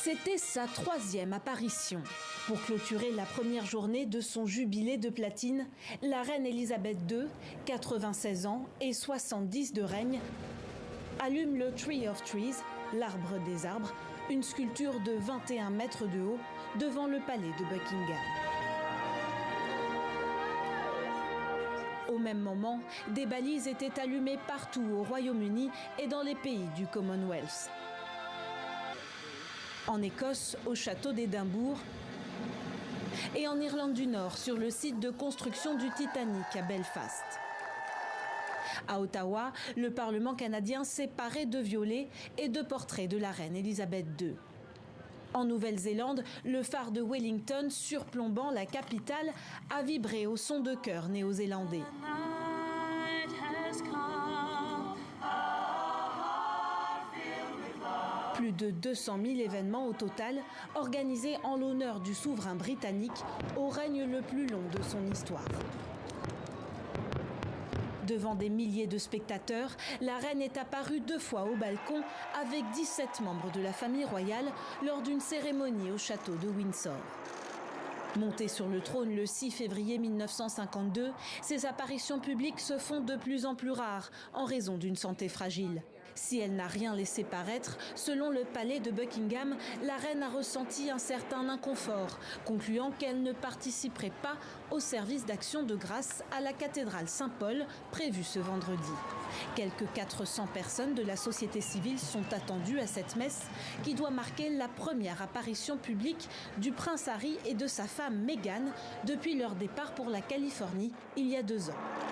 C'était sa 3e apparition. Pour clôturer la première journée de son jubilé de platine, la reine Elisabeth II, 96 ans et 70 de règne, allume le Tree of Trees, l'arbre des arbres, une sculpture de 21 mètres de haut devant le palais de Buckingham. Au même moment, des balises étaient allumées partout au Royaume-Uni et dans les pays du Commonwealth. En Écosse, au château d'Édimbourg, et en Irlande du Nord, sur le site de construction du Titanic à Belfast. À Ottawa, le Parlement canadien s'est paré de violets et de portraits de la reine Elisabeth II. En Nouvelle-Zélande, le phare de Wellington, surplombant la capitale, a vibré au son de chœurs néo-zélandais. Plus de 200 000 événements au total, organisés en l'honneur du souverain britannique au règne le plus long de son histoire. Devant des milliers de spectateurs, la reine est apparue 2 fois au balcon avec 17 membres de la famille royale lors d'une cérémonie au château de Windsor. Montée sur le trône le 6 février 1952, ses apparitions publiques se font de plus en plus rares en raison d'une santé fragile. Si elle n'a rien laissé paraître, selon le palais de Buckingham, la reine a ressenti un certain inconfort, concluant qu'elle ne participerait pas au service d'action de grâce à la cathédrale Saint-Paul, prévu ce vendredi. Quelques 400 personnes de la société civile sont attendues à cette messe qui doit marquer la première apparition publique du prince Harry et de sa femme Meghan depuis leur départ pour la Californie il y a 2 ans.